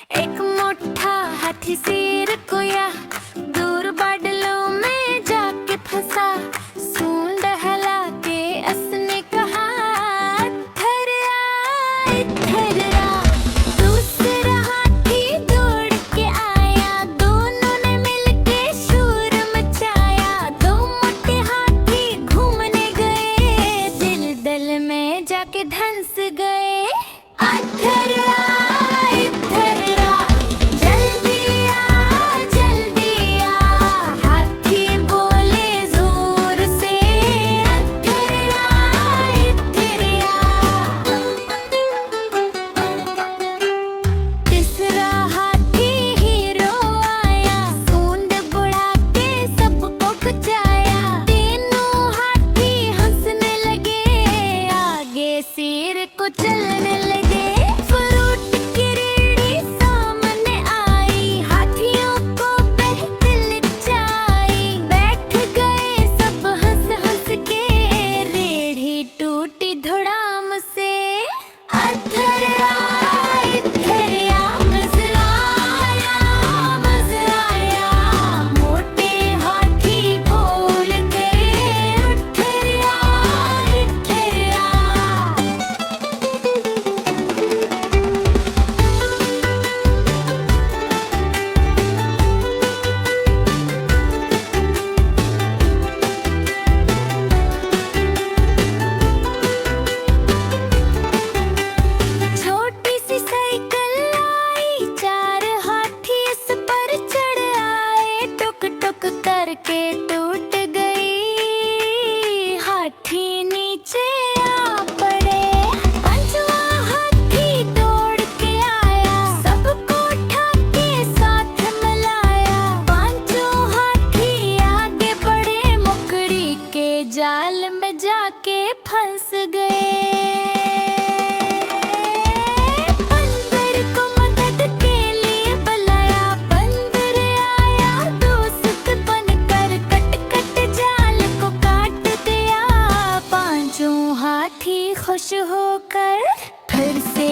एक मोटा हाथी सिर कोया दूर बादलों में जाके फंसा। सूंड हिला के उसने कहा, इधर आ इधर आ। दूसरा हाथी दौड़ के आया, दोनों ने मिलके शोर मचाया। दो मोटे हाथी घूमने गए, दिल दिल में जाके धंस गए। इधर आ इधर आ, जल्दी आ हाथी बोले जोर से। इधर आ इधर आ। तीसरा हाथी हीरो आया, सूंड बुढ़ा के सबको बचाया। तीनों हाथी हंसने लगे, आगे सिर को चलने लगे। फ्रूट की रेहड़ी सामने आई, हाथियों को बहती लचाई। बैठ गए सब हंस हंस के, रेहड़ी टूटी धड़ाम से। इधर आ इधर आ, मजा आया मोटे हाथी बोल गए। इधर आ इधर आ। छोटी सी साइकिल आई, चार हाथी इस पर चढ़ आए। टुक टुक करके टूट गई, हाथी नीचे आ पड़े। पांचवा हाथी दौड़ के आया, सबको उठा के साथ मिलाया। पांचों हाथी आगे बढ़े, मकड़ी के जाल में जाके फंस गए। बंदर को मदद के लिए बुलाया, बंदर आया दोस्त बनकर। कट कट जाल को काट दिया, पांचों हाथी खुश होकर फिर से